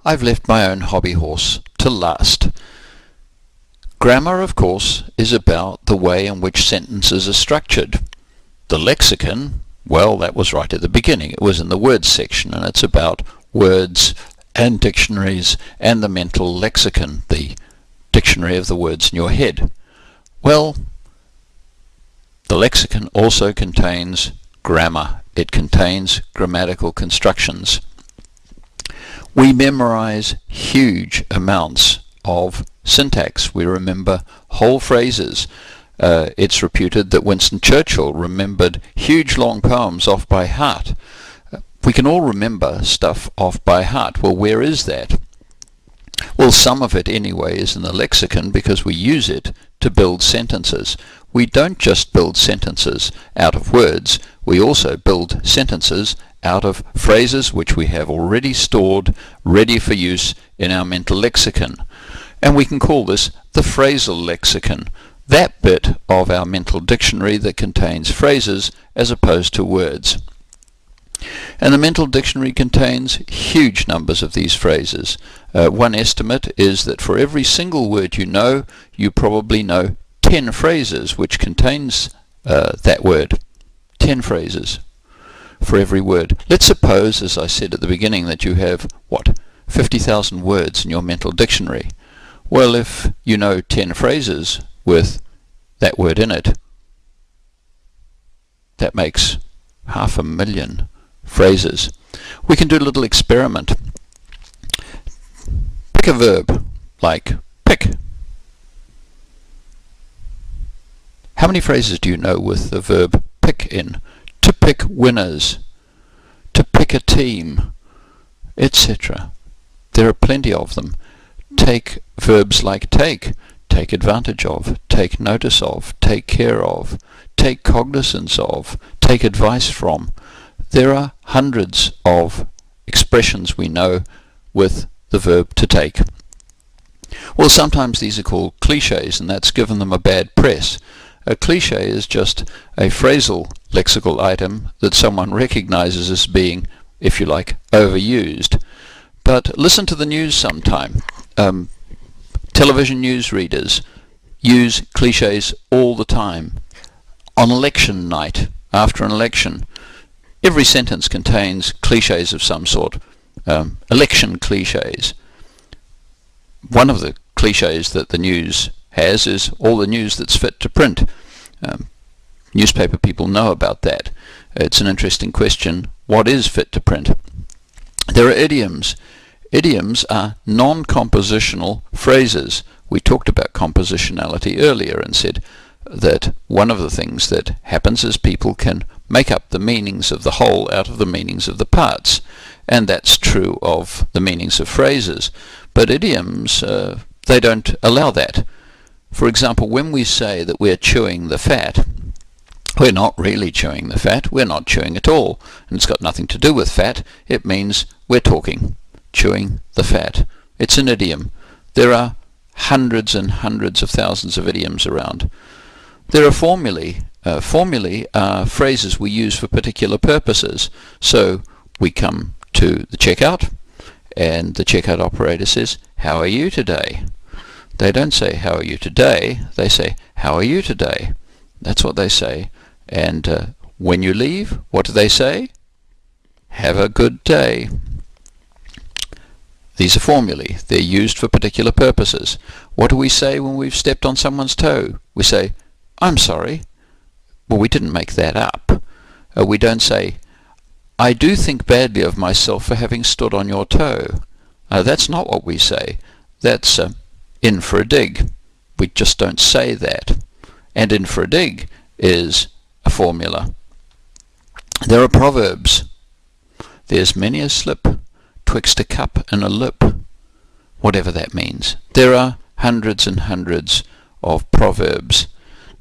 I've left my own hobby horse to last. Grammar, of course, is about the way in which sentences are structured. The lexicon, well, that was right at the beginning. It was in the words section, and it's about words and dictionaries and the mental lexicon, the dictionary of the words in your head. Well, the lexicon also contains grammar. It contains grammatical constructions. We memorize huge amounts of syntax. We remember whole phrases. It's reputed that Winston Churchill remembered huge long poems off by heart. We can all remember stuff off by heart. Well, where is that? Well, some of it anyway is in the lexicon because we use it to build sentences. We don't just build sentences out of words, we also build sentences out of phrases which we have already stored, ready for use in our mental lexicon. And we can call this the phrasal lexicon, that bit of our mental dictionary that contains phrases as opposed to words. And the mental dictionary contains huge numbers of these phrases. One estimate is that for every single word you know, you probably know 10 phrases which contains that word. 10 phrases for every word. Let's suppose, as I said at the beginning, that you have, 50,000 words in your mental dictionary. Well, if you know 10 phrases with that word in it, that makes 500,000 phrases. We can do a little experiment. Pick a verb, like pick. How many phrases do you know with the verb pick in? To pick winners, to pick a team, etc. There are plenty of them. Take verbs like take advantage of, take notice of, take care of, take cognizance of, take advice from. There are hundreds of expressions we know with the verb to take. Well, sometimes these are called cliches, and that's given them a bad press. A cliché is just a phrasal lexical item that someone recognizes as being, if you like, overused. But listen to the news sometime. Television news readers use clichés all the time. On election night, after an election, every sentence contains clichés of some sort. Election clichés. One of the clichés that the news has is all the news that's fit to print. Newspaper people know about that. It's an interesting question. What is fit to print? There are idioms. Idioms are non-compositional phrases. We talked about compositionality earlier and said that one of the things that happens is people can make up the meanings of the whole out of the meanings of the parts. And that's true of the meanings of phrases. But idioms, they don't allow that. For example, when we say that we're chewing the fat, we're not really chewing the fat, we're not chewing at all, and it's got nothing to do with fat. It means we're talking, chewing the fat. It's an idiom. There are hundreds and hundreds of thousands of idioms around. There are formulae. Formulae are phrases we use for particular purposes. So we come to the checkout, and the checkout operator says, "How are you today?" They don't say, "How are you today?" They say, "How are you today?" That's what they say. And when you leave, what do they say? "Have a good day." These are formulae. They're used for particular purposes. What do we say when we've stepped on someone's toe? We say, "I'm sorry." Well, we didn't make that up. We don't say, "I do think badly of myself for having stood on your toe." That's not what we say. That's in for a dig. We just don't say that. And in for a dig is a formula. There are proverbs. There's many a slip twixt a cup and a lip, whatever that means. There are hundreds and hundreds of proverbs.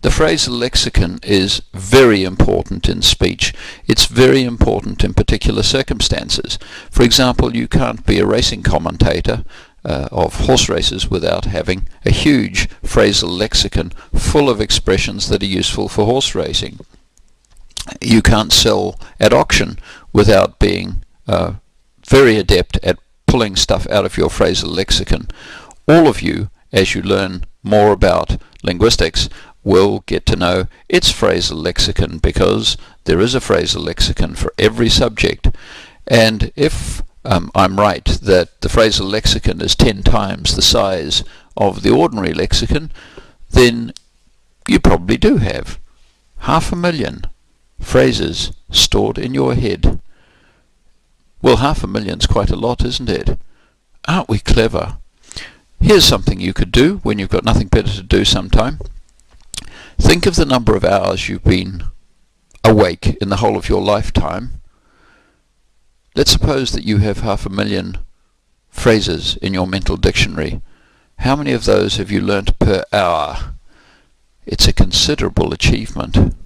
The phrasal lexicon is very important in speech. It's very important in particular circumstances. For example, you can't be a racing commentator of horse races without having a huge phrasal lexicon full of expressions that are useful for horse racing. You can't sell at auction without being very adept at pulling stuff out of your phrasal lexicon. All of you, as you learn more about linguistics, will get to know its phrasal lexicon, because there is a phrasal lexicon for every subject. And if I'm right that the phrasal lexicon is 10 times the size of the ordinary lexicon, then you probably do have 500,000 phrases stored in your head. Well, 500,000's quite a lot, isn't it? Aren't we clever? Here's something you could do when you've got nothing better to do sometime. Think of the number of hours you've been awake in the whole of your lifetime. Let's suppose that you have 500,000 phrases in your mental dictionary. How many of those have you learnt per hour? It's a considerable achievement.